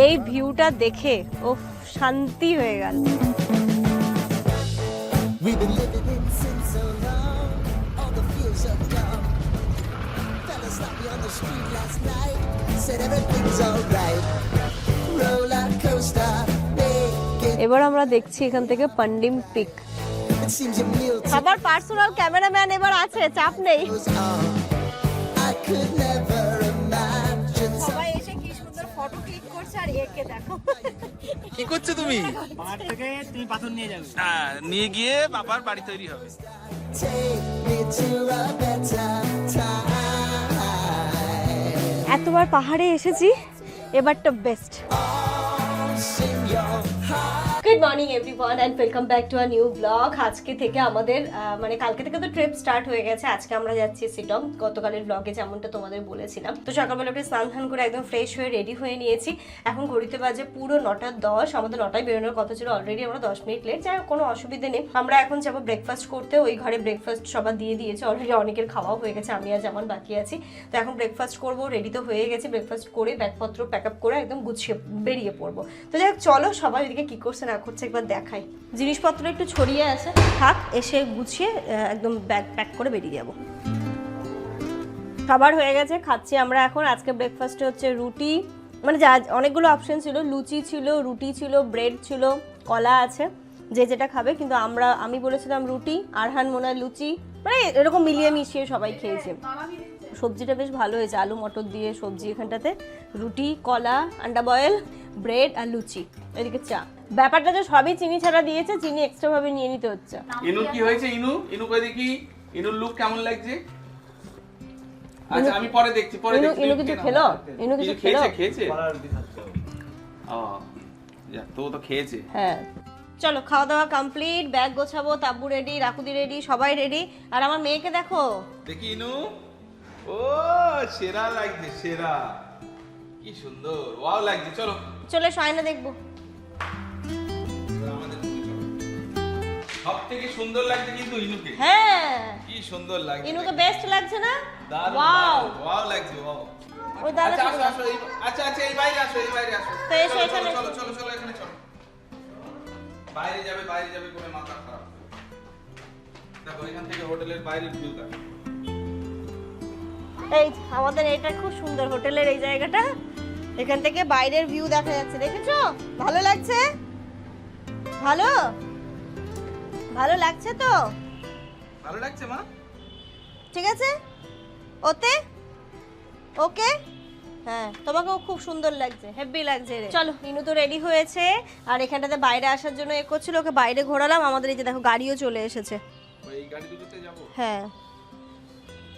এই ভিউটা দেখে ও শান্তি হয়ে গেল। এবার আমরা দেখছি এখান থেকে পান্ডিম পিক। সবার পার্সোনাল ক্যামেরাম্যান এবার আছে, চাপ নেই। সবাই এসে কি সুন্দর ফটো ক্লিক করছে আর একে দেখো। কি করছো তুমি? পাহাড় থেকে তুমি পাথর নিয়ে যাবে। হ্যাঁ, নিয়ে গিয়ে বাবার বাড়ি তৈরি হবে। এতবার পাহাড়ে এসেছি, এবারটা best. Good morning everyone and welcome back to a new blog. আজকে থেকে আমাদের মানে কালকে থেকে তো ট্রিপ স্টার্ট হয়ে গেছে। আজকে আমরা যাচ্ছি শিলং। গতকালের ব্লগে যেমনটা তোমাদের বলেছিলাম। তো সকালবেলা উঠে স্নান ধান করে একদম ফ্রেশ হয়ে রেডি হয়ে নিয়েছি। এখন ঘড়িতে বাজে পুরো 9:10। আমাদের 9টায় বেরোনোর কথা ছিল, অলরেডি আমরা 10 মিনিট লেট। যাই হোক, কোনো অসুবিধা নেই। আমরা এখন যাবো ব্রেকফাস্ট করতে। ওই ঘরে ব্রেকফাস্ট সবার দিয়ে দিয়েছে অলরেডি, অনেকের খাওয়াও হয়ে গেছে, আমি আর যেমন বাকি আছি। তো এখন ব্রেকফাস্ট করবো, রেডি তো হয়ে গেছি। ব্রেকফাস্ট করে ব্যাগপত্র প্যাক আপ করে একদম গুছিয়ে বেরিয়ে পড়বো। তো যাই হোক, চলো সবাই ওইদিকে কি করছে না করছে একবার দেখাই। জিনিসপত্র একটু ছড়িয়ে আছে, থাক, এসে গুছিয়ে একদম ব্যাগ প্যাক করে বেরিয়ে যাবো। খাবার হয়ে গেছে, খাচ্ছি আমরা এখন। আজকে ব্রেকফাস্টে হচ্ছে রুটি, মানে যা অনেকগুলো অপশন ছিল, লুচি ছিল, রুটি ছিল, ব্রেড ছিল, কলা আছে, যে যেটা খাবে। কিন্তু আমি বলেছিলাম রুটি, আরহান মোনা লুচি, মানে এরকম মিলিয়ে মিশিয়ে সবাই খেয়েছে। সবজিটা বেশ ভালো হয়েছে, আলু মটর দিয়ে সবজি এখানটাতে, রুটি, কলা, আন্ডা বয়েল, ব্রেড আর লুচি, এদিকে চা। ব্যাপারটা যে সবই চিনি ছাড়া দিয়েছে, চিনি এক্সট্রা ভাবে নিয়ে নিতে হচ্ছে। ইনু কি হয়েছে? ইনু কই দেখি, ইনুর লুক কেমন লাগছে? আচ্ছা আমি পরে দেখছি, পরে দেখছি। ইনু কিছু খেলো? ইনু কিছু খেলো? খেয়েছে। ও যা, তো খেয়েছে। হ্যাঁ, চলো খাওয়া দাওয়া কমপ্লিট, ব্যাগ গোছাবো, তাব্বু রেডি, রাকুদি রেডি, সবাই রেডি। আর আমার মেয়েকে দেখো, দেখি ইনু, ও সেরা লাগছে, সেরা, কি সুন্দর, ওয়াও লাগছে। চলো চলে আয়না দেখবো। সব থেকে সুন্দর লাগছে কিন্তু ইনুকে। হ্যাঁ, কি সুন্দর লাগছে ইনুকে বেস্ট লাগছে না? দারুণ, ওয়াও ওয়াও লাগছে, ওয়াও। ওই দাদা, আচ্ছা এই বাইরে আসো, এই বাইরে আসো। তো এসো এখানে। চলো এখানে চলো। বাইরে যাবে করে মাথা খারাপ। দেখো এখান থেকে হোটেলের বাইরের ভিউ দেখো। এই আমাদের এটা খুব সুন্দর হোটেলের এই জায়গাটা, এখান থেকে বাইরের ভিউ দেখা যাচ্ছে, দেখেছো? ভালো লাগছে? ভালো লাগছে তো? ভালো লাগছে মা? ঠিক আছে, ওকে। হ্যাঁ, তোমাকেও খুব সুন্দর লাগছে, হেভি লাগছে রে। চলো, ইনু তো রেডি হয়েছে, আর এখানটাতে বাইরে আসার জন্য করছিল, ওকে বাইরে ঘোরালাম। আমাদের এই যে দেখো গাড়িও চলে এসেছে। এই গাড়ি দুটোতে যাব? হ্যাঁ,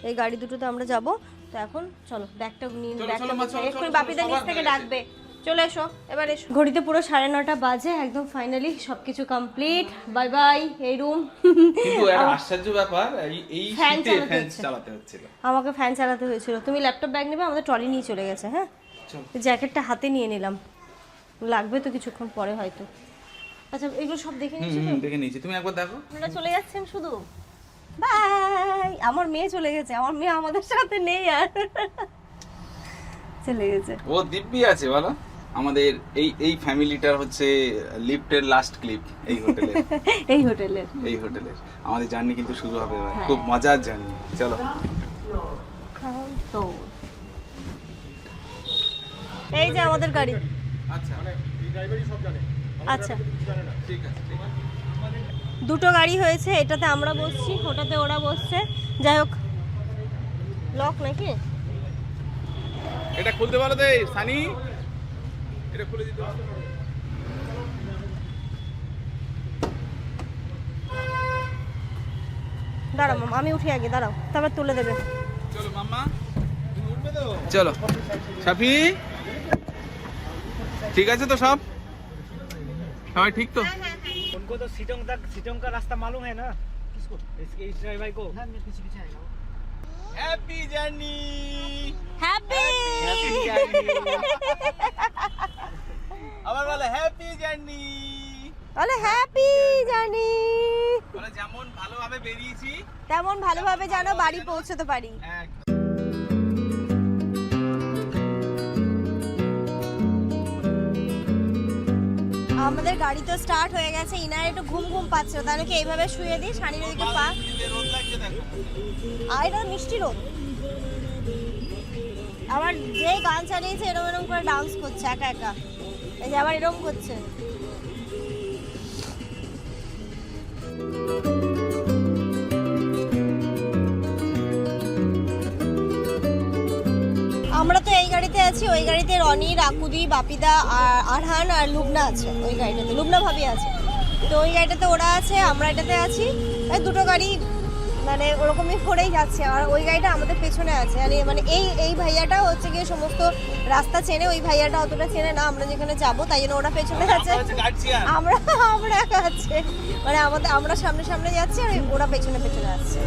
এই গাড়ি দুটোতে আমরা যাব। তো এখন চলো ব্যাগটা নিয়ে, ব্যাগটা এক্ষুনি বাপিদের নিচ থেকে ডাকবে। চলে এসো, এবার এসো। ঘড়িতে পুরো 9:30 বাজে, একদম ফাইনালি সবকিছু কমপ্লিট। বাই বাই এই রুম। কিন্তু একটা আশ্চর্য ব্যাপার, এই শীতে ফ্যান চালাতে হচ্ছিল। আমাকে ফ্যান চালাতে হয়েছিল। তুমি ল্যাপটপ ব্যাগ নেবে, আমাদের ট্রলি নিয়ে চলে গেছে। হ্যাঁ, জ্যাকেটটা হাতে নিয়ে নিলাম, লাগবে তো কিছুক্ষণ পরে হয়তো। আচ্ছা, এগুলো সব দেখে নিয়েছো? দেখে নিয়েছি, তুমি একবার দেখো। আপনারা চলে যাচ্ছেন শুধু? বাই। আমার মেয়ে চলে গেছে, আমার মেয়ে আমাদের সাথে নেই আর, চলে গেছে। ও দিব্যি আছে বলো। আমাদের এই ফ্যামিলিটার হচ্ছে লিফটের লাস্ট ক্লিপ এই হোটেলে। এই হোটেলের আমাদের জার্নি কিন্তু শুরু হবে ভাই, খুব মজার জার্নি। চলো। এই যে আমাদের গাড়ি। আচ্ছা, এই ড্রাইভারই সব জানে। আচ্ছা, ঠিক আছে। দুটো গাড়ি হয়েছে, এটাতে আমরা বসছি, ওটাতে ওরা বসছে। যাই হোক, লক নাকি? এটা খুলতে পারো দে সানি, এটা খুলে দিতে পারো। দাঁড়াও মামা, আমি উঠি আগে, দাঁড়াও, তারপর তুলে দেবে। চলো মাম্মা, তুমি উঠবে তো? চলো সাফি, ঠিক আছে তো সব? সবাই ঠিক তো? उनको तो सिटोंग का रास्ता मालूम है ना? किसको? इस ड्राइवर को। हाँ, मेरे पीछे आएगा। Happy journey, happy journey. আবার বলে হ্যাপি জার্নি। বলে হ্যাপি জার্নি। বলে যেমন ভালোভাবে বেরিয়েছি তেমন ভালোভাবে যেন বাড়ি পৌঁছতে পারি। আমাদের গাড়ি তো স্টার্ট হয়ে গেছে, ইনার একটু ঘুম ঘুম পাচ্ছে, তাহলে কি এইভাবে শুয়ে দিই শাড়ির ওদিকে পা। আর এটা মিষ্টি রোদ, আবার যে গান চালিয়েছে এরকম এরকম করে ডান্স করছে একা একা, এই যে আবার এরকম করছে। আমরা তো এই গাড়িতে আছি, ওই গাড়িতে রনি, রাকুদি, বাপিদা, আরহান আর লুবনা আছে। ওই গাড়িটাতে লুবনা ভাবি আছে, তো ওই গাড়িটাতে ওরা আছে, আমরা এটাতে আছি। দুটো গাড়ি মানে ওরকমই করেই যাচ্ছে। আর ওই গাড়িটা আমাদের পেছনে আছে, মানে এই ভাইয়াটা হচ্ছে গিয়ে সমস্ত রাস্তা চেনে, ওই ভাইয়াটা অতটা চেনে না আমরা যেখানে যাবো, তাই জন্য ওরা পেছনে আছে, আমরা আছে মানে আমরা সামনে সামনে যাচ্ছি আর ওরা পেছনে পেছনে আসছে।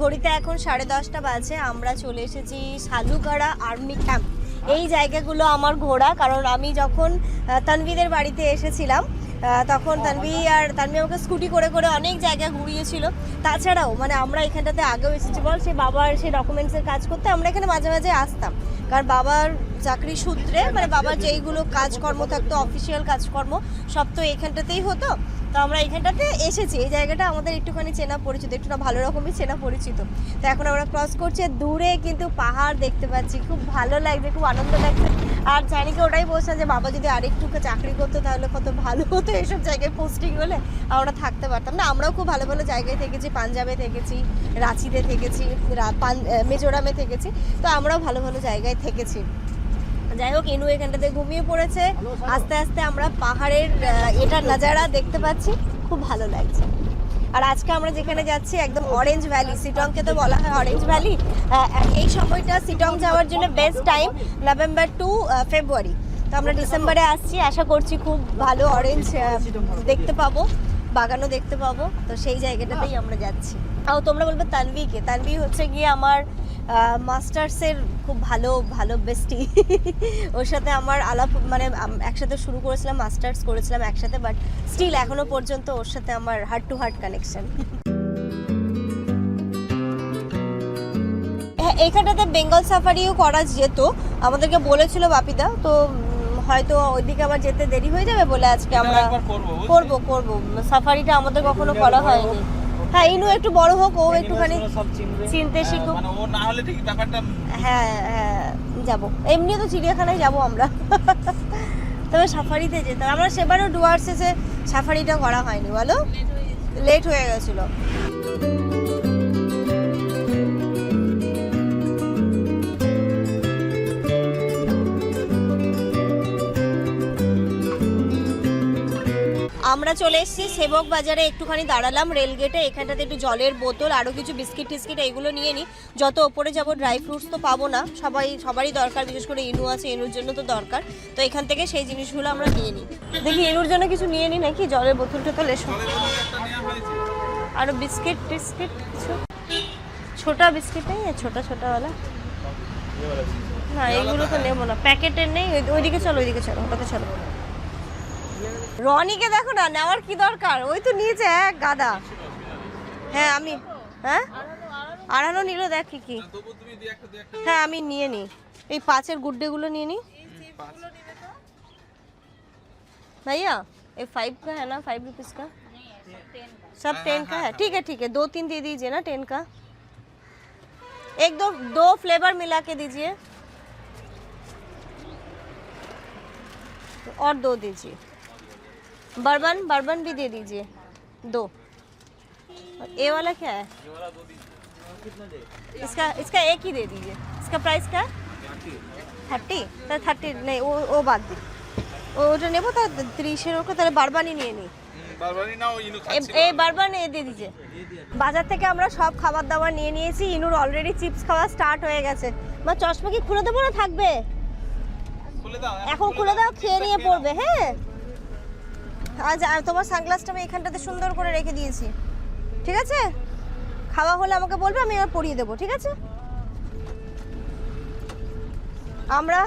ঘড়িতে এখন 10:30 বাজে। আমরা চলে এসেছি সালুগাড়া আর্মি ক্যাম্প। এই জায়গাগুলো আমার ঘোরা, কারণ আমি যখন তানভীদের বাড়িতে এসেছিলাম তখন তানভী আমাকে স্কুটি করে করে অনেক জায়গা ঘুরিয়েছিল। তাছাড়াও মানে আমরা এখানটাতে আগেও এসেছি বল, সে বাবার সেই ডকুমেন্টসের কাজ করতে আমরা এখানে মাঝে মাঝে আসতাম, কারণ বাবার চাকরি সূত্রে মানে বাবার যেইগুলো কাজকর্ম থাকতো অফিসিয়াল কাজকর্ম সব তো এখানটাতেই হতো। তো আমরা এখানটাতে এসেছি, এই জায়গাটা আমাদের একটুখানি চেনা পরিচিত, একটু না ভালো রকমই চেনা পরিচিত। তো এখন আমরা ক্রস করছি, দূরে কিন্তু পাহাড় দেখতে পাচ্ছি, খুব ভালো লাগছে, খুব আনন্দ লাগছে। আর জানিকে ওটাই বলছিলাম যে বাবা যদি আরেকটু চাকরি করতো তাহলে কত ভালো হতো, এইসব জায়গায় পোস্টিং হলে আমরা থাকতে পারতাম না। আমরাও খুব ভালো ভালো জায়গায় থেকেছি, পাঞ্জাবে থেকেছি, রাঁচিতে থেকেছি, মিজোরামে থেকেছি, তো আমরাও ভালো ভালো জায়গায় থেকেছি। যাই হোক, ইনু এখানটাতে ঘুমিয়ে পড়েছে। আস্তে আস্তে আমরা পাহাড়ের এটার নাজারা দেখতে পাচ্ছি, খুব ভালো লাগছে। আর আজকে আমরা যেখানে যাচ্ছি একদম অরেঞ্জ ভ্যালি, সিটংকে তো বলা হয় অরেঞ্জ ভ্যালি। এই সময়টা সিটং যাওয়ার জন্য বেস্ট টাইম নভেম্বর টু ফেব্রুয়ারি। তো আমরা ডিসেম্বরে আসছি, আশা করছি খুব ভালো অরেঞ্জ দেখতে পাবো, বাগানও দেখতে পাবো। তো সেই জায়গাটাতেই আমরা যাচ্ছি। আর তোমরা বলবে তানভীকে, তানভী হচ্ছে গিয়ে আমার মাস্টার্সের খুব ভালো ভালো বেস্টি। ওর সাথে আমার আলাপ মানে একসাথে শুরু করেছিলাম, মাস্টার্স করেছিলাম একসাথে, বাট স্টিল এখনো পর্যন্ত ওর সাথে আমার হার্ট টু হার্ট কানেকশন। এইখানটাতে বেঙ্গল সাফারিও করা যেত, আমাদেরকে বলেছিল বাপিদা, তো হয়তো ওইদিকে আবার যেতে দেরি হয়ে যাবে বলে আজকে আমরা করব। সাফারিটা আমাদের কখনো করা হয়নি। হ্যাঁ, ইনু একটু বড় হোক, ও একটুখানি চিনতে শিখুক। মানে ও না হলে ঠিক ব্যাপারটা। হ্যাঁ যাবো, এমনিও তো চিড়িয়াখানায় যাবো আমরা, তবে সাফারিতে যেতাম আমরা। সেবারও ডুয়ার্সে সাফারিটা করা হয়নি, বলো লেট হয়ে গেছিল। আমরা চলে এসেছি সেবক বাজারে, একটুখানি দাঁড়ালাম রেলগেটে। এখানটাতে একটু জলের বোতল, আরও কিছু বিস্কিট টিস্কিট এইগুলো নিয়ে নিই। যত ওপরে যাব ড্রাই ফ্রুটস তো পাবো না, সবারই দরকার, বিশেষ করে ইনু আছে, ইনুর জন্য তো দরকার। তো এখান থেকে সেই জিনিসগুলো আমরা নিয়ে নিই। দেখি ইনুর জন্য কিছু নিয়ে নিই নাকি, জলের বোতল টোতল এসব, আরও বিস্কিট টিস্কিট কিছু। ছোটা বিস্কিট নেই, ছোটাওয়ালা না, এইগুলো তো নেবো না, প্যাকেটের নেই। ওইদিকে চলো, ওটাতে চলো। রনিকে দেখো না, নেওয়ার কি দরকার, ওই তো নিয়েছে এক গাদা। হ্যাঁ আড়ানো নিল, দেখ কি। হ্যাঁ আমি নিয়ে নিই, এই 5-এর গুড্ডেগুলো নিয়ে নিই। भैया ये 5 का है ना, 5 रुपीज़ का सब 10 का है। ठीक है 2-3 दे दीजिए ना 10 का। एक दो फ्लेवर मिला के दीजिए, और 2 दीजिए। बर्बन भी दे दीजिए 2। ये वाला क्या है? इसका एक ही दे दीजिए। इसका प्राइस क्या है? 30। तो 30 नहीं, वो बात दी, ওটা নেবো। তা 30-এর ওকে তাহলে বারবানই নিয়ে নিই। বারবারই নাও, ইনু খাচ্ছে। এই বারবান দিয়ে দিয়েছে। বাজার থেকে আমরা সব খাবার দাবার নিয়ে নিয়েছি। ইনুর অলরেডি চিপস খাওয়া স্টার্ট হয়ে গেছে। মা চশমা কি খুলে দেবো না থাকবে? খুলে দাও, এখন খুলে দাও, খেয়ে নিয়ে পড়বে। হ্যাঁ আজ তোমার সানগ্লাসটা আমি এখানটাতে সুন্দর করে রেখে দিয়েছি, ঠিক আছে? খাওয়া হলে আমাকে বলবে, আমি আর পরিয়ে দেবো, ঠিক আছে? আমরা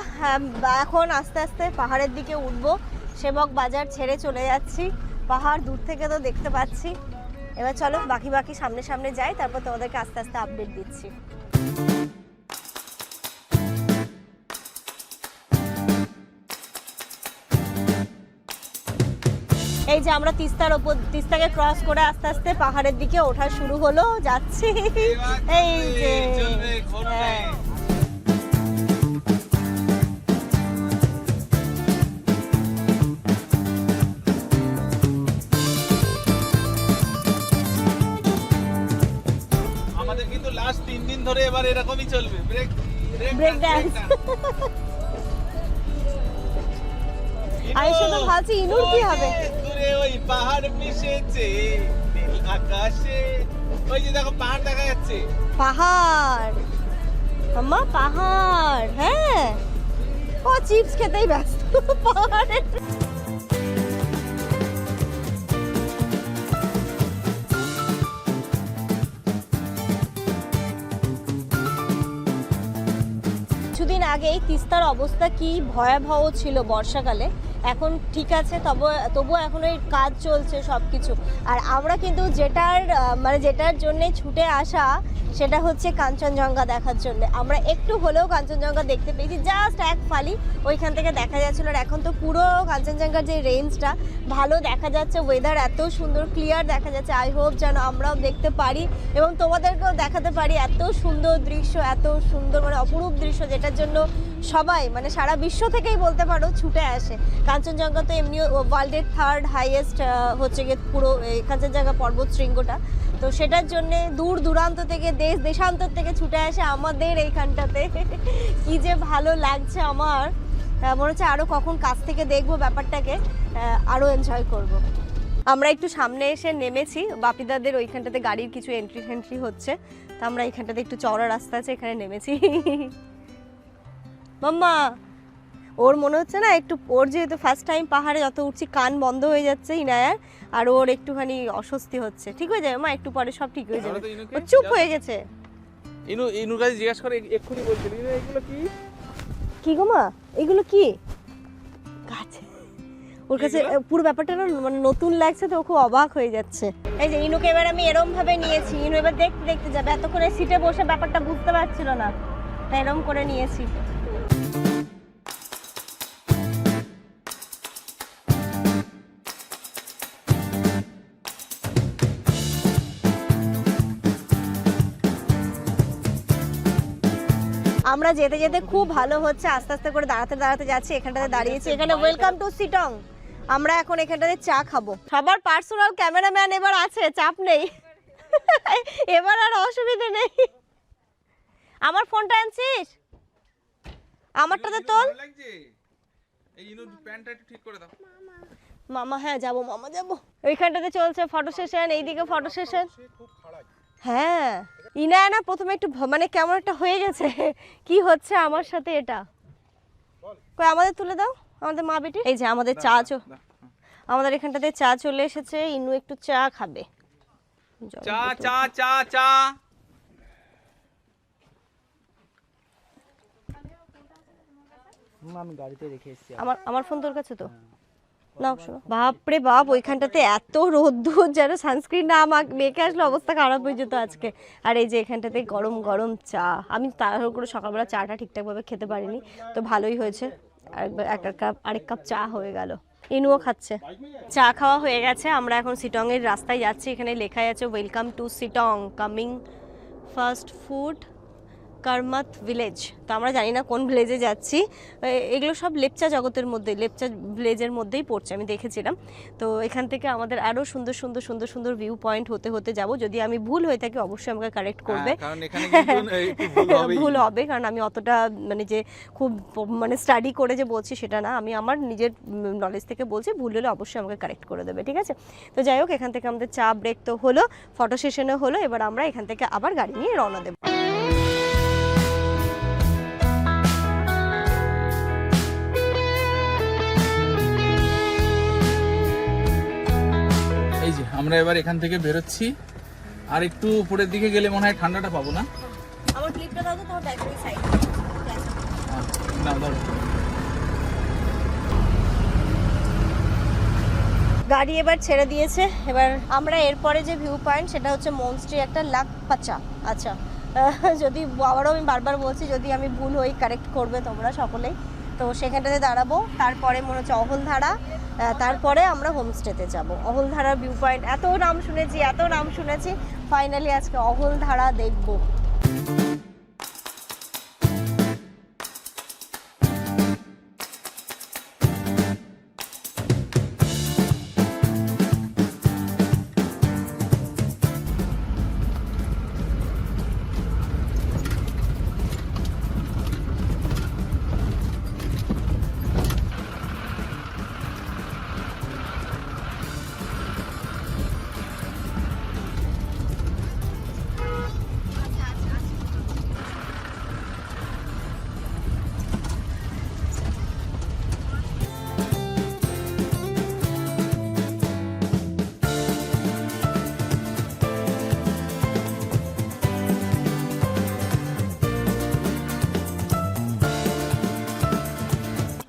এখন আস্তে আস্তে পাহাড়ের দিকে উঠবো। সেবক বাজার ছেড়ে চলে যাচ্ছি, পাহাড় দূর থেকে তো দেখতে পাচ্ছি। এবার চলো বাকি সামনে যাই, তারপর তোমাদেরকে আস্তে আস্তে আপডেট দিচ্ছি। এই যে আমরা তিস্তাকে ক্রস করে আস্তে আস্তে পাহাড়ের দিকে ওঠা শুরু হলো, যাচ্ছি। এই যে হ্যাঁ। আমাদের কিন্তু লাস্ট 3 দিন ধরে এবার এরকমই চলবে, ব্রেক ড্যান্স। আমি শুধু ভাবছি ইনুর কি হবে। দূরে ওই পাহাড় মিশেছে নীল আকাশে, ওই যে দেখো পাহাড় দেখা যাচ্ছে। পাহাড় মাম্মা, পাহাড়। হ্যাঁ, ও চিপস খেতেই ব্যস্ত পাহাড়ে। কিছুদিন আগেই তিস্তার অবস্থা কি ভয়াবহ ছিল বর্ষাকালে, এখন ঠিক আছে, তবুও এখন ওই কাজ চলছে সব কিছু। আর আমরা কিন্তু যেটার জন্য ছুটে আসা সেটা হচ্ছে কাঞ্চনজঙ্ঘা দেখার জন্য। আমরা একটু হলেও কাঞ্চনজঙ্ঘা দেখতে পেয়েছি, জাস্ট এক ফালি ওইখান থেকে দেখা যাচ্ছিল। আর এখন তো পুরো কাঞ্চনজঙ্ঘার যে রেঞ্জটা ভালো দেখা যাচ্ছে, ওয়েদার এত সুন্দর ক্লিয়ার দেখা যাচ্ছে। আই হোপ যেন আমরাও দেখতে পারি এবং তোমাদেরকেও দেখাতে পারি এত সুন্দর দৃশ্য, এত সুন্দর মানে অপরূপ দৃশ্য, যেটার জন্য সবাই মানে সারা বিশ্ব থেকেই বলতে পারো ছুটে আসে। কাঞ্চনজঙ্ঘা তো এমনি ওয়ার্ল্ডের 3rd হাইয়েস্ট হচ্ছে গিয়ে পুরো কাঞ্চনজঙ্ঘা পর্বত শৃঙ্গটা, তো সেটার জন্য দূর দূরান্ত থেকে দেশান্তর থেকে ছুটে আসে আমাদের এইখানটাতে। কি যে ভালো লাগছে আমার, মনে হচ্ছে আরও কখন কাছ থেকে দেখবো ব্যাপারটাকে, আরও এনজয় করব। আমরা একটু সামনে এসে নেমেছি, বাপিদাদের ওইখানটাতে গাড়ির কিছু এন্ট্রি হচ্ছে, তো আমরা এইখানটাতে একটু চওড়া রাস্তা আছে, এখানে নেমেছি। মাম্মা, ওর মনে হচ্ছে না একটু, ওর যেহেতু ফার্স্ট টাইম পাহাড়ে যত উঠছি কান বন্ধ হয়ে যাচ্ছে ইনায়ার, আর ওর একটুখানি অস্বস্তি হচ্ছে। ঠিক হয়ে যাবে মা, একটু পরে সব ঠিক হয়ে যাবে। ও চুপ হয়ে গেছে। ইনুর কাছে জিজ্ঞাসা করে এক্ষুনি বলছিল, এগুলো কি কি গো মা, এগুলো কি গাছ? ওর কাছে পুরো ব্যাপারটা না মানে নতুন লাগছে, তো ও খুব অবাক হয়ে যাচ্ছে। এই যে ইনুকে এবার আমি এরম ভাবে নিয়েছি, ইনু এবার দেখতে দেখতে যাবে, এতক্ষণে সিটে বসে ব্যাপারটা বুঝতে পারছিল না, তাই এরম করে নিয়েছি। আমরা যেতে যেতে খুব ভালো হচ্ছে, আস্তে আস্তে করে দাঁড়াতে যাচ্ছি। এখানটাতে দাঁড়িয়েছি, এখানে ওয়েলকাম টু সিটং। আমরা এখন এখানটাতে চা খাবো। সবার পার্সোনাল ক্যামেরাম্যান এবার আছে, চাপ নেই, এবার আর অসুবিধা নেই। আমার ফোনটা আনছিস, আমারটাতে তোল। মামা, হ্যাঁ যাবো মামা, যাবো। ওইখানটাতে চলছে ফটো সেশন, এইদিকে ফটো সেশন। হ্যাঁ, ইনায়া না প্রথমে একটু মানে কেমন একটা হয়ে গেছে, কি হচ্ছে আমার সাথে এটা। কই আমাদের তুলে দাও, আমাদের মা বেটি। এই যে আমাদের আমাদের এখানটাতে চা চলে এসেছে, ইনু একটু চা খাবে। চা চা চা চা। আমি গাড়িতে রেখে এসেছি। আমার ফোন তোর কাছে তো নাও, শোনো। বাপরে বাপ, ওইখানটাতে এত রোদ্দুর, যেন সানস্ক্রিন না মেখে আসলে অবস্থা খারাপ হয়ে যেত আজকে। আর এই যে এখানটাতে গরম গরম চা, আমি তাড়াহুড়ো করে সকালবেলা চাটা ঠিকঠাকভাবে খেতে পারিনি, তো ভালোই হয়েছে, আরেক কাপ চা হয়ে গেল। ইনুও খাচ্ছে। চা খাওয়া হয়ে গেছে, আমরা এখন সিটংয়ের রাস্তায় যাচ্ছি। এখানে লেখাই আছে welcome to Sittong, coming first food কারমাত ভিলেজ। তো আমরা জানি না কোন ভিলেজে যাচ্ছি, এগুলো সব লেপচা জগতের মধ্যে, লেপচা ভিলেজের মধ্যেই পড়ছে, আমি দেখেছিলাম। তো এখান থেকে আমাদের আরও সুন্দর সুন্দর সুন্দর সুন্দর ভিউ পয়েন্ট হতে যাব। যদি আমি ভুল হয়ে থাকি অবশ্যই আমাকে কারেক্ট করবে, ভুল হবে, কারণ আমি অতটা মানে যে খুব মানে স্টাডি করে যে বলছি সেটা না, আমি আমার নিজের নলেজ থেকে বলছি, ভুল হলে অবশ্যই আমাকে কারেক্ট করে দেবে, ঠিক আছে? তো যাই হোক, এখান থেকে আমাদের চা ব্রেক তো হলো, ফটো সেশনও হলো, এবার আমরা এখান থেকে আবার গাড়ি নিয়ে রওনা দেবো। এই যে আমরা এবার এখান থেকে বেরোচ্ছি, আর একটু উপরের দিকে গেলে মনে হয় ঠান্ডাটা পাবো না। আমার ক্লিপটা দাও তো, তোমার ব্যাটারি সাইড নাও ধরো। গাড়ি এবার ছেড়ে দিয়েছে। এবার আমরা এরপরে যে ভিউ পয়েন্ট সেটা হচ্ছে মনস্ট্রি একটা লাকপাচা। আচ্ছা, যদি আবারও আমি বারবার বলছি, যদি আমি ভুল হই কারেক্ট করবে তোমরা সকলেই। তো সেখানটাতে দাঁড়াবো, তারপরে মনে হচ্ছে অহলধারা, তারপরে আমরা হোমস্টেতে যাব। অহলধারার ভিউ পয়েন্ট এত নাম শুনেছি, ফাইনালি আজকে অহলধারা দেখবো।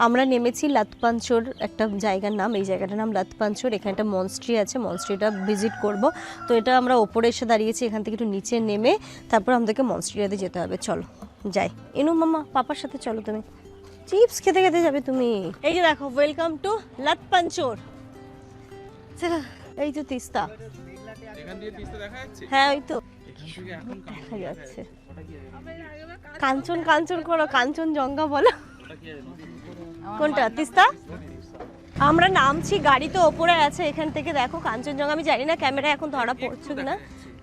আমরা নেমেছি লাতপাঞ্চর একটা জায়গার নাম, এই জায়গাটার নাম লাতপাঞ্চর। এখানে একটা মনস্ট্রি আছে, মনস্ট্রিটা ভিজিট করব। তো এটা আমরা ওপরে এসে দাঁড়িয়েছি, এখান থেকে একটু নিচে নেমে তারপর আমাদেরকে মনস্ট্রিটাতে যেতে হবে। চলো যাই। ইনু মামা পাপার সাথে চলো, তুমি চিপস খেতে খেতে যাবে তুমি। এই যে দেখো, ওয়েলকাম টু লাতপাঞ্চর। এই তো তিস্তা, হ্যাঁ ওই তো দেখা যাচ্ছে। কাঞ্চন কাঞ্চন করো, কাঞ্চনজঙ্ঘা বলো। কোনটা তিস্তা? আমরা নামছি, গাড়ি তো ওপরে আছে, এখান থেকে দেখো কাঞ্চনজঙ্ঘা। আমি জানি না ক্যামেরা এখন ধরা পড়ছে কিনা,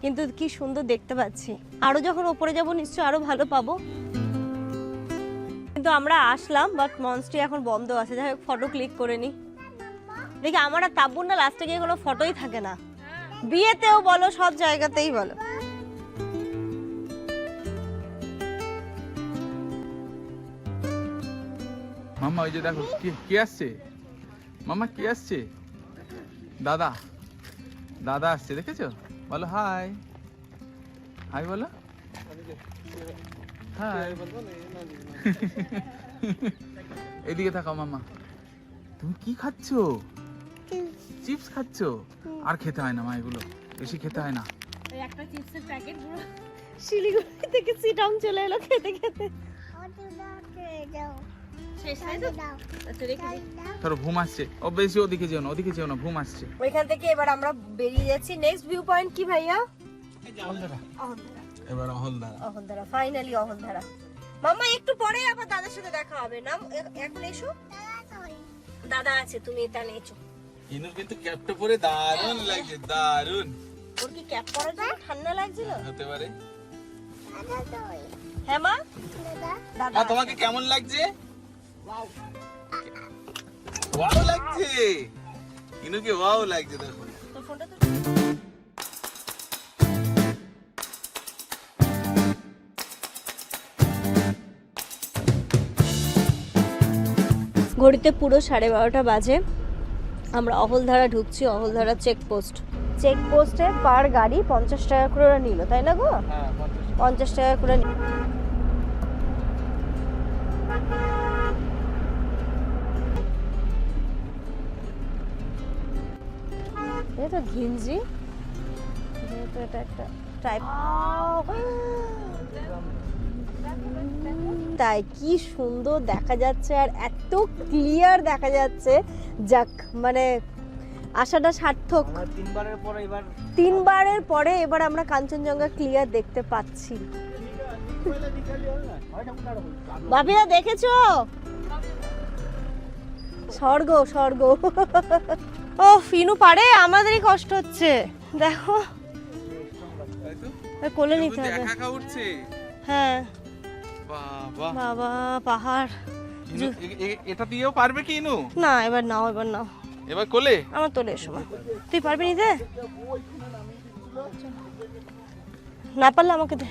কিন্তু কি সুন্দর দেখতে পাচ্ছি। আরো যখন ওপরে যাব নিশ্চয়ই আরো ভালো পাবো। কিন্তু আমরা আসলাম, বাট মনস্ট্রি এখন বন্ধ আছে। যাই হোক, ফটো ক্লিক করে নি। দেখি আমার আর তাব্বুর না লাস্টে গিয়ে কোনো ফটোই থাকে না, বিয়েতেও বলো সব জায়গাতেই বলো। মাম্মা ওই যে দেখো কি আসছে, মাম্মা কি আসছে? দাদা, দাদা আসছে, দেখেছো? বলো হাই, হাই বলো হাই। এদিকে তাকাও মাম্মা, তুমি কি খাচ্ছো? চিপস খাচ্ছো? আর খেতে হয় না মা, এগুলো বেশি খেতে হয় না। একটা চিপসের প্যাকেট পুরো শিলিগুড়ি থেকে সিটং চলে এলো খেতে খেতে। ধরো ঘুম আসছে, ও বেশি ওদিকে যেও না, ঘুম আসছে। ওইখান থেকে এবার আমরা বেরিয়ে যাচ্ছি। নেক্সট ভিউ পয়েন্ট কি ভাইয়া? এবার অহলধারা। ফাইনালি অহলধারা। মাম্মা একটু পরে আবার দাদার সাথে দেখা হবে না, এখন এসো। দাদা আছে, তুমি তাহলে এসো। ইনুর কিন্তু ক্যাপটা পরে দারুণ লাগছে, দারুণ। ওর কি ক্যাপ পরার জন্য ঠান্ডা লাগছিল? হতে পারে। হ্যাঁ মা, দাদা তোমাকে কেমন লাগছে? ওয়াও লাগছে, ইনুকে ওয়াও লাগছে। দেখো তোর ফোনটা তো ঘড়িতে পুরো 12:30 বাজে। আমরা অহলধারা ঢুকছি, অহলধারা চেকপোস্টে পার গাড়ি 50 টাকা করে ওরা নিল, তাই না গো? 50 টাকা করে। এটা ঘিঞ্জি, যেহেতু এটা একটা টাইপ। তাই কি সুন্দর দেখা যাচ্ছে, আর এত ক্লিয়ার দেখা যাচ্ছে। যাক, মানে আশাটা সার্থক। তিনবারের পরে এবার আমরা কাঞ্চনজঙ্ঘা ক্লিয়ার দেখতে পাচ্ছি। ভাবিয়া দেখেছো? স্বর্গ স্বর্গ। ও ফিনু পারে, আমাদেরই কষ্ট হচ্ছে। দেখো কোলে নিতে হবে। হ্যাঁ বাবা, পাহাড়। এটা দিয়েও পারবে কি ইনু? না এবার নাও, এবার নাও, এবার কোলে আমার তোলে এসো। তুই পারবি নিতে? না পারলে আমাকে দে।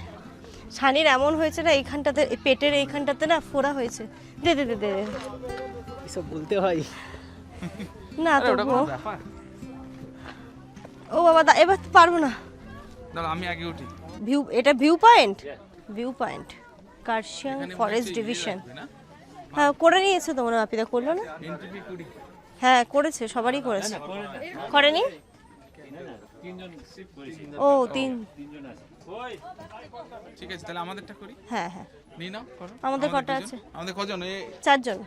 ছানির এমন হয়েছে না, এইখানটাতে পেটের এইখানটাতে না ফোড়া হয়েছে। দে দে দে দে। এসব বলতে হয় না তো ও বাবা, এবার পারবো না। দাঁড়া আমি আগে উঠি। এটা view point Kurseong forest division. হ্যাঁ করে নিয়েছে তো মনে হয়, আপিদা করলো না? হ্যাঁ করেছে, সবারই করেছে। করেনি? ও তিন। ঠিক আছে, তাহলে আমাদেরটা করি। হ্যাঁ হ্যাঁ নিয়ে নাও, করো। আমাদের কটা আছে? আমাদের কজন? 4 জন।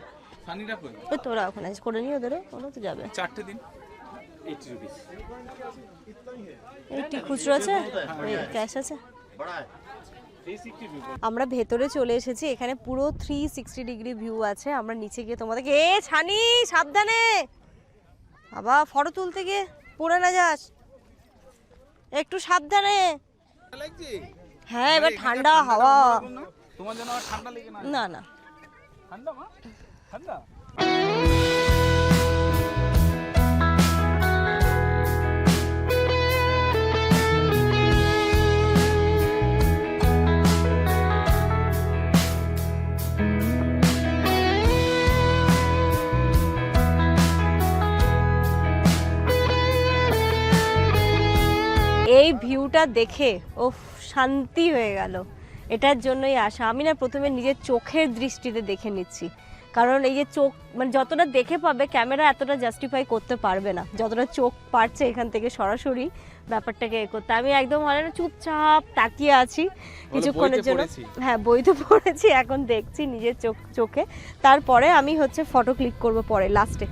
সানিরা কই? ওই তোরা ওখানে করে নিয়ে ওদেরও, ওরা তো যাবে। 4টে দিন 80 rupees. এইটি খুচরো আছে, ক্যাশ আছে। 360 rupees. আমরা ভেতরে চলে এসেছি, এখানে পুরো 360 ডিগ্রি ভিউ আছে। আমরা নিচে গিয়ে তোমাদেরকে ছানি সাবধানে, আবার ফটো তুলতে গিয়ে পড়ে না যাস, একটু সাবধানে। লাগছে? হ্যাঁ এবার ঠান্ডা হাওয়া। তোমার জন্য আর ঠান্ডা লেগে না? না না ঠান্ডা মা, ঠান্ডা। এই ভিউটা দেখে ও শান্তি হয়ে গেল। এটার জন্যই আসা। আমি না প্রথমে নিজের চোখের দৃষ্টিতে দেখে নিচ্ছি, কারণ এই যে চোখ মানে যতটা দেখে পাবে ক্যামেরা এতটা জাস্টিফাই করতে পারবে না, যতটা চোখ পারছে এখান থেকে সরাসরি ব্যাপারটাকে এ করতে। আমি একদম মানে না চুপচাপ তাকিয়ে আছি কিছুক্ষণের জন্য। হ্যাঁ বই তো পড়েছি, এখন দেখছি নিজের চোখে। তারপরে আমি হচ্ছে ফটো ক্লিক করব পরে লাস্টে,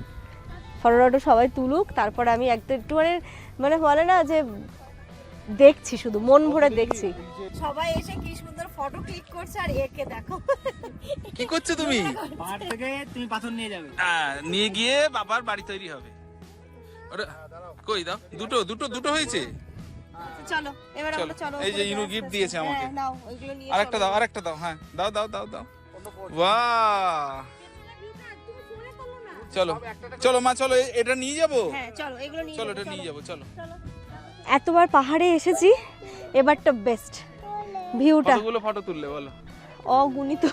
ফটোটা সবাই তুলুক, তারপরে আমি একটু মানে বলে না যে দেখছি, শুধু মন ভরে দেখছি। সবাই এসে কি সুন্দর ফটো ক্লিক করছে, আর একে দেখো কি করছো তুমি? পাহাড় থেকে তুমি পাথর নিয়ে যাবে, নিয়ে গিয়ে বাবার বাড়ি তৈরি হবে। ওরে কই দাও, দুটো হয়েছে। চলো এবার আমরা চলো। এই যে ইনু গিফট দিয়েছে আমাকে। হ্যাঁ নাও ওইগুলো নিয়ে আরেকটা দাও। হ্যাঁ দাও। বাহ, চলো মা, চলো এটা নিয়ে যাবো। হ্যাঁ চলো এগুলো নিয়ে চলো এটা নিয়ে যাবো, চলো। এতবার পাহাড়ে এসেছি, এবারটা বেস্ট ভিউটা। কতগুলো ফটো তুললে বলো? অগণিত।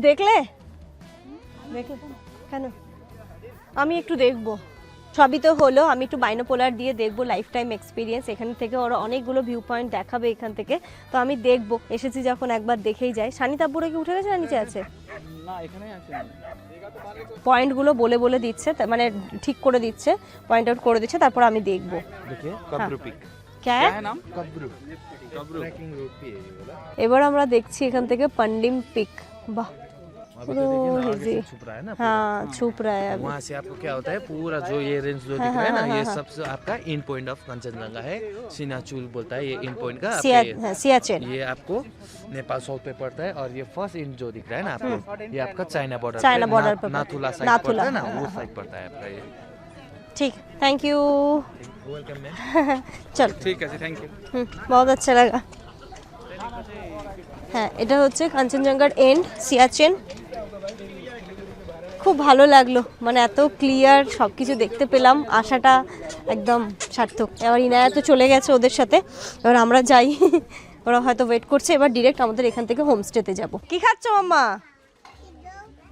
দেখলে কেন? আমি একটু দেখবো, সবই তো হলো। আমি একটু বাইনোপোলার দিয়ে দেখবো, লাইফ টাইম এক্সপিরিয়েন্স। এখান থেকে ওরা অনেকগুলো ভিউ পয়েন্ট দেখাবে এখান থেকে, তো আমি দেখবো। এসেছি যখন একবার দেখেই যাই। সানিতাপুরে কি উঠে গেছে না নিচে আছে? না এখানেই আছে। পয়েন্টগুলো বলে দিচ্ছে, মানে ঠিক করে দিচ্ছে, পয়েন্ট আউট করে দিচ্ছে, তারপর আমি দেখবো। देखिए कब्रू पिक, क्या क्या है? है नाम? कब्रू ट्रैकिंग रूट भी है ये वाला। এবার আমরা দেখছি এখান থেকে পান্ডিম পিক। বাহ अभी तो देखिए ना, आगे इजी। से छुप रहा है ना। हाँ छुप रहा है अभी। वहाँ से आपको क्या होता है, पूरा जो ये रेंज जो दिख रहा है ना, ये सबसे आपका इन पॉइंट ऑफ कंचनजंगा है। सिनाचुल बोलता है ये इन पॉइंट का। सियाचेन। ये आपको नेपाल साउथ पे पड़ता है, और ये फर्स्ट इन जो दिख रहा है ना आपको, ये आपका चाइना बॉर्डर पे नाथुला साइड नाथुला, पड़ता है ना, वो साइड पड़ता है आपका ये। ठीक, थैंक यू। Welcome ma'am. चल ঠিক আছে, থ্যাংক ইউ। बहुत अच्छा लगा। হ্যাঁ এটা হচ্ছে কাঞ্চনজঙ্ঘার এন্ড, সিয়াচেন। খুব ভালো লাগলো, মানে এত ক্লিয়ার সব কিছু দেখতে পেলাম, আশাটা একদম সার্থক। এবার ইনায়া তো চলে গেছে ওদের সাথে, এবার আমরা যাই। ওরা হয়তো ওয়েট করছে। এবার ডিরেক্ট আমাদের এখান থেকে হোমস্টেতে যাব। কি খাচ্ছ মাম্মা?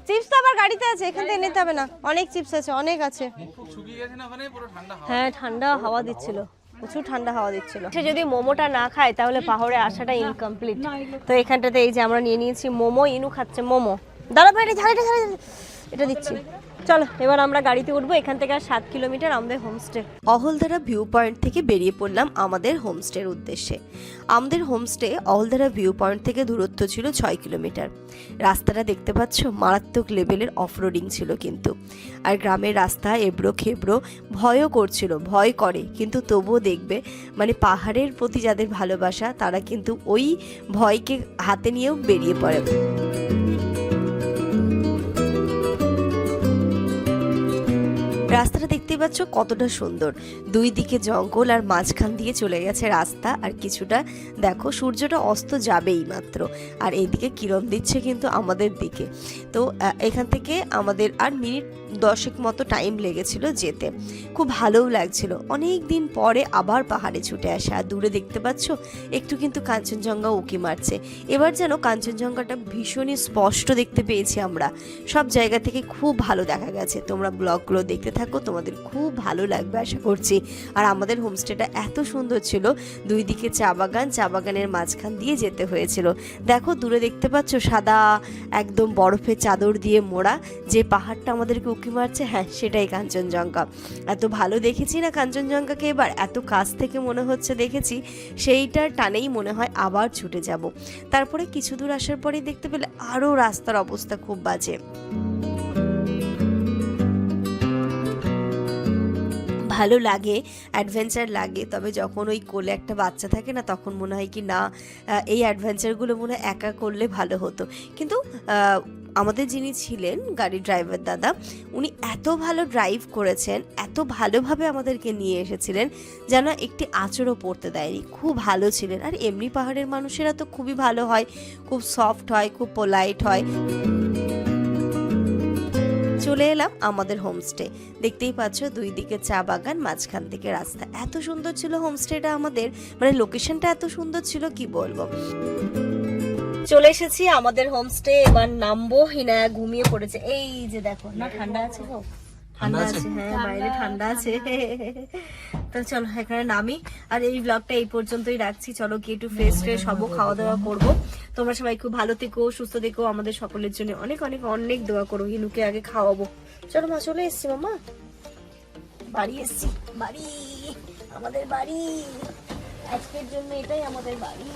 চিপস তো আবার গাড়িতে আছে, এখান থেকে নিতে হবে না, অনেক চিপস আছে, অনেক আছে। খুব শুকিয়ে গেছে না ওখানে, পুরো ঠান্ডা হাওয়া। হ্যাঁ ঠান্ডা হাওয়া দিচ্ছিল, প্রচুর ঠান্ডা হাওয়া দিচ্ছিল। সে যদি মোমোটা না খায় তাহলে পাহাড়ে আসাটা ইনকমপ্লিট। তো এখানটাতে এই যে আমরা নিয়ে নিয়েছি মোমো, ইনু খাচ্ছে মোমো। দাঁড়া ভাই, এটা দিচ্ছি। চলো এবার আমরা গাড়িতে উঠবো। এখান থেকে আর 7 কিলোমিটার আমাদের হোমস্টে। অহলধারা ভিউ পয়েন্ট থেকে বেরিয়ে পড়লাম আমাদের হোমস্টের উদ্দেশ্যে। আমাদের হোমস্টে অহলধারা ভিউ পয়েন্ট থেকে দূরত্ব ছিল 6 কিলোমিটার। রাস্তাটা দেখতে পাচ্ছ, মারাত্মক লেভেলের অফরোডিং ছিল কিন্তু। আর গ্রামের রাস্তা এবড়ো খেবড়ো, ভয়ও করছিল, ভয় করে, কিন্তু তবুও দেখবে মানে পাহাড়ের প্রতি যাদের ভালোবাসা তারা কিন্তু ওই ভয়কে হাতে নিয়েও বেরিয়ে পড়ে। রাস্তাটা দেখতে পাচ্ছ কতটা সুন্দর, দুই দিকে জঙ্গল আর মাঝখান দিয়ে চলে গেছে রাস্তা। আর কিছুটা দেখো সূর্যটা অস্ত যাবেই মাত্র, আর এইদিকে কিরণ দিচ্ছে কিন্তু আমাদের দিকে। তো এখান থেকে আমাদের আর মিনিট 10 মতো টাইম লেগেছিল যেতে। খুব ভালোও লাগছিল, অনেক দিন পরে আবার পাহাড়ে ছুটে আসা। আর দূরে দেখতে পাচ্ছ একটু কিন্তু কাঞ্চনজঙ্ঘা উঁকি মারছে। এবার যেন কাঞ্চনজঙ্ঘাটা ভীষণই স্পষ্ট দেখতে পেয়েছি আমরা, সব জায়গা থেকে খুব ভালো দেখা গেছে। তোমরা ব্লগগুলো দেখতে থাকো, তোমাদের খুব ভালো লাগবে আশা করছি। আর আমাদের হোমস্টেটা এত সুন্দর ছিল, দুই দিকে চা বাগান, চা বাগানের মাঝখান দিয়ে যেতে হয়েছিল। দেখো দূরে দেখতে পাচ্ছ সাদা একদম বরফের চাদর দিয়ে মোড়া যে পাহাড়টা আমাদেরকে উকি মারছে, হ্যাঁ সেটাই কাঞ্চনজঙ্ঘা। এত ভালো দেখেছি না কাঞ্চনজঙ্ঘাকে, এবার এত কাছ থেকে মনে হচ্ছে দেখেছি, সেইটার টানেই মনে হয় আবার ছুটে যাব। তারপরে কিছু দূর আসার পরেই দেখতে পেলে আরও রাস্তার অবস্থা খুব বাজে। ভালো লাগে, অ্যাডভেঞ্চার লাগে, তবে যখন ওই কোলে একটা বাচ্চা থাকে না, তখন মনে হয় কি না এই অ্যাডভেঞ্চারগুলো মনে হয় একা করলে ভালো হতো। কিন্তু আমাদের যিনি ছিলেন গাড়ির ড্রাইভার দাদা, উনি এত ভালো ড্রাইভ করেছেন, এত ভালোভাবে আমাদেরকে নিয়ে এসেছিলেন, যেন একটি আঁচড়ও পড়তে দেয়নি। খুব ভালো ছিলেন। আর এমনি পাহাড়ের মানুষেরা তো খুবই ভালো হয়, খুব সফট হয়, খুব পোলাইট হয়। চলে এলাম আমাদের হোমস্টে। দেখতেই পাচ্ছ দুই দিকে চা বাগান, মাঝখান থেকে রাস্তা। এত সুন্দর ছিল হোমস্টেটা আমাদের, মানে লোকেশনটা এত সুন্দর ছিল কি বলবো। চলে এসেছি আমাদের হোমস্টে, এবার নামবো। হিনায়া ঘুমিয়ে পড়েছে। এই যে দেখো না, ঠান্ডা আছে গো, ঠান্ডা আছে, হ্যাঁ বাইরে ঠান্ডা আছে। তো চলো এখানে নামি। আর এই ব্লগটা এই পর্যন্তই রাখছি। চলো গিয়ে একটু ফ্রেশ ফ্রেশ হবো, খাওয়া দাওয়া করবো। তোমরা সবাই খুব ভালো থেকো, সুস্থ থেকো, আমাদের সকলের জন্য অনেক অনেক অনেক দোয়া করো। হিনুকে আগে খাওয়াবো। চলো মা, চলে এসছি মামা, বাড়ি এসছি, বাড়ি আমাদের বাড়ি, আজকের জন্য এটাই আমাদের বাড়ি।